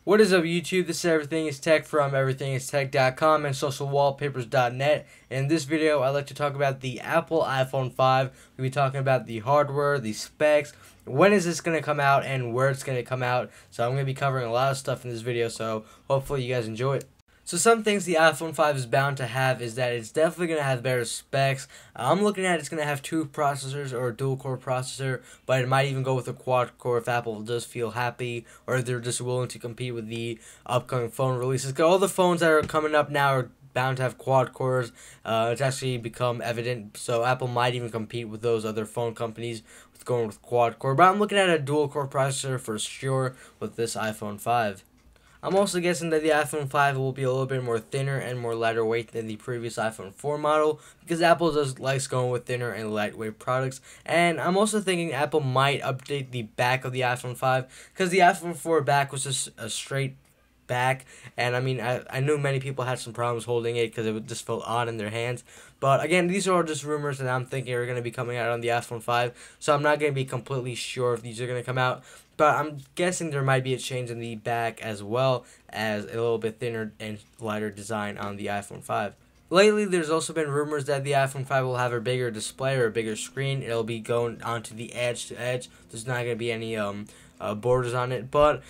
What is up, YouTube? This is Everything is Tech from everythingistech.com and socialwallpapers.net. In this video, I'd like to talk about the Apple iPhone 5. We'll be talking about the hardware, the specs, when is this going to come out, and where it's going to come out. So I'm going to be covering a lot of stuff in this video, so hopefully you guys enjoy it. So some things the iPhone 5 is bound to have is that it's definitely going to have better specs. I'm looking at it's going to have 2 processors or a dual-core processor, but it might even go with a quad-core if Apple does feel happy or they're just willing to compete with the upcoming phone releases. Because all the phones that are coming up now are bound to have quad cores. It's actually become evident, so Apple might even compete with those other phone companies with going with quad core. But I'm looking at a dual-core processor for sure with this iPhone 5. I'm also guessing that the iPhone 5 will be a little bit more thinner and more lighter weight than the previous iPhone 4 model because Apple just likes going with thinner and lightweight products. And I'm also thinking Apple might update the back of the iPhone 5 because the iPhone 4 back was just a straight back, and I mean I knew many people had some problems holding it because it just felt odd in their hands. But again, these are all just rumors that I'm thinking are going to be coming out on the iPhone 5, so I'm not going to be completely sure if these are going to come out. But I'm guessing there might be a change in the back as well as a little bit thinner and lighter design on the iPhone 5. Lately, there's also been rumors that the iPhone 5 will have a bigger display or a bigger screen. It'll be going onto the edge to edge. There's not going to be any borders on it. But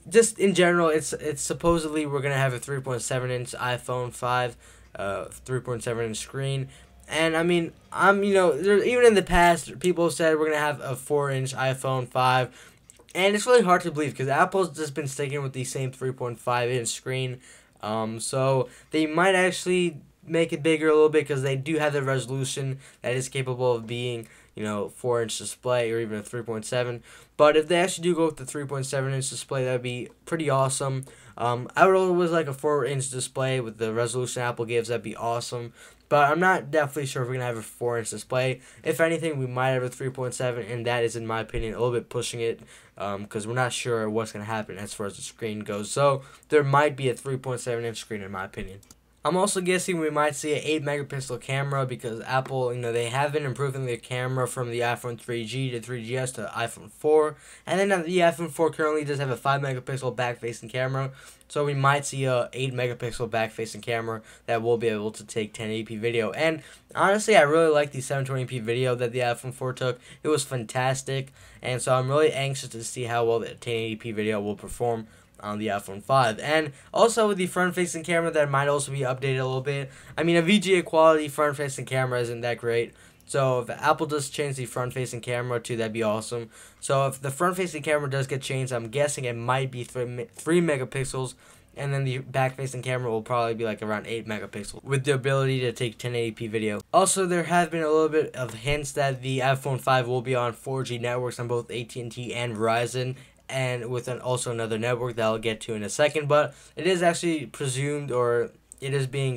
just in general, it's supposedly we're going to have a 3.7-inch iPhone 5, 3.7-inch screen. And I mean, even in the past, people said we're going to have a 4-inch iPhone 5. And it's really hard to believe because Apple's just been sticking with the same 3.5-inch screen. So they might actually make it bigger a little bit because they do have the resolution that is capable of being, 4-inch display or even a 3.7. But if they actually do go with the 3.7-inch display, that would be pretty awesome. I would always like a 4-inch display with the resolution Apple gives. That'd be awesome. But I'm not definitely sure if we're going to have a 4-inch display. If anything, we might have a 3.7, and that is, in my opinion, a little bit pushing it because we're not sure what's going to happen as far as the screen goes. So there might be a 3.7-inch screen, in my opinion. I'm also guessing we might see an 8-megapixel camera because Apple, they have been improving their camera from the iPhone 3G to 3GS to iPhone 4. And then the iPhone 4 currently does have a 5-megapixel back-facing camera. So we might see a 8-megapixel back-facing camera that will be able to take 1080p video. And honestly, I really like the 720p video that the iPhone 4 took. It was fantastic. And so I'm really anxious to see how well the 1080p video will perform on the iPhone 5. And also with the front-facing camera, that might also be updated a little bit. I mean, a VGA quality front-facing camera isn't that great. So if Apple does change the front-facing camera too, that'd be awesome. So if the front-facing camera does get changed, I'm guessing it might be 3 megapixels. And then the back-facing camera will probably be like around 8 megapixels with the ability to take 1080p video. Also, there have been a little bit of hints that the iPhone 5 will be on 4G networks on both AT&T and Verizon, and with also another network that I'll get to in a second. But it is actually presumed, or it is being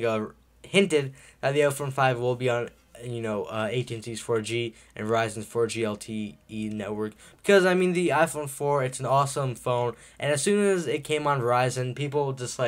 hinted, that the iPhone 5 will be on AT&T's 4G and Verizon's 4G LTE network. Because, I mean, the iPhone 4, it's an awesome phone. And as soon as it came on Verizon, people just,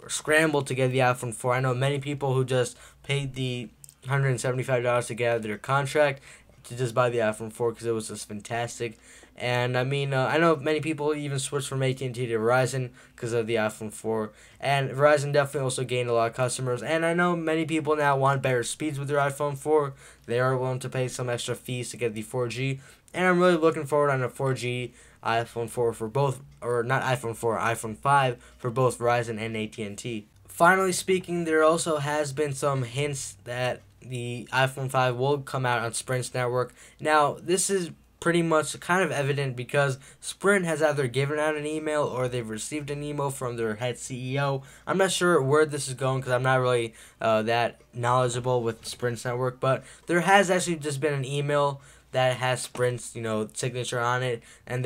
scrambled to get the iPhone 4. I know many people who just paid the $175 to get out of their contract to just buy the iPhone 4 because it was just fantastic. And I mean, I know many people even switched from AT&T to Verizon because of the iPhone 4. And Verizon definitely also gained a lot of customers. And I know many people now want better speeds with their iPhone 4. They are willing to pay some extra fees to get the 4G. And I'm really looking forward on a 4G iPhone 4 for both, or not iPhone 4, iPhone 5 for both Verizon and AT&T. Finally speaking, there also has been some hints that the iPhone 5 will come out on Sprint's network. Now, this is pretty much kind of evident because Sprint has either given out an email or they've received an email from their head CEO. I'm not sure where this is going because I'm not really that knowledgeable with Sprint's network, but there has actually just been an email that has Sprint's signature on it, and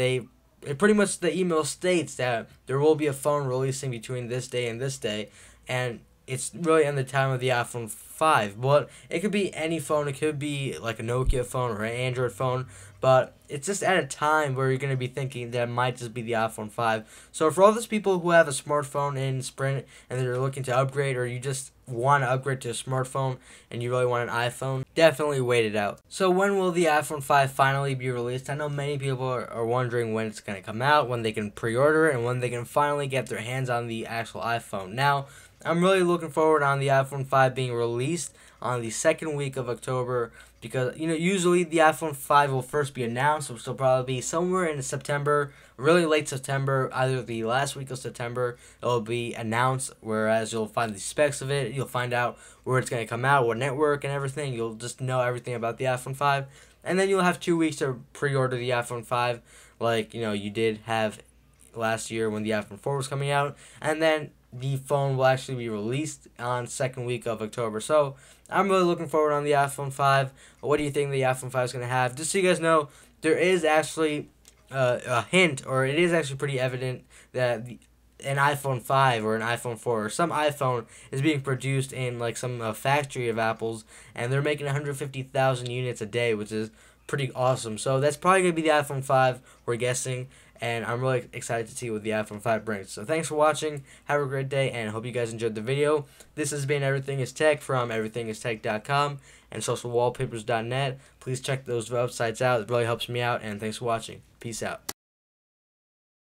pretty much the email states that there will be a phone releasing between this day and this day, and it's really in the time of the iPhone 5, but it could be any phone. It could be like a Nokia phone or an Android phone, but it's just at a time where you're going to be thinking that it might just be the iPhone 5. So for all those people who have a smartphone in Sprint and they're looking to upgrade, or you just want to upgrade to a smartphone and you really want an iPhone, definitely wait it out. So when will the iPhone 5 finally be released? I know many people are wondering when it's going to come out, when they can pre-order it, and when they can finally get their hands on the actual iPhone. Now, I'm really looking forward on the iPhone 5 being released on the second week of October, because usually the iPhone 5 will first be announced, which will probably be somewhere in September, really late September, either the last week of September. It'll be announced, whereas you'll find the specs of it, you'll find out where it's going to come out, what network and everything. You'll just know everything about the iPhone 5, and then you'll have 2 weeks to pre-order the iPhone 5, like you did have last year when the iPhone 4 was coming out, and then the phone will actually be released on second week of October. So I'm really looking forward on the iPhone 5. What do you think the iPhone 5 is going to have? Just so you guys know, there is actually a hint, or it is actually pretty evident that an iPhone 5 or an iPhone 4 or some iPhone is being produced in like some factory of Apple's, and they're making 150,000 units a day, which is pretty awesome. So that's probably going to be the iPhone 5, we're guessing, and I'm really excited to see what the iPhone 5 brings. So thanks for watching, have a great day, and I hope you guys enjoyed the video. This has been Everything is Tech from everythingistech.com and socialwallpapers.net. Please check those websites out, it really helps me out, and thanks for watching. Peace out.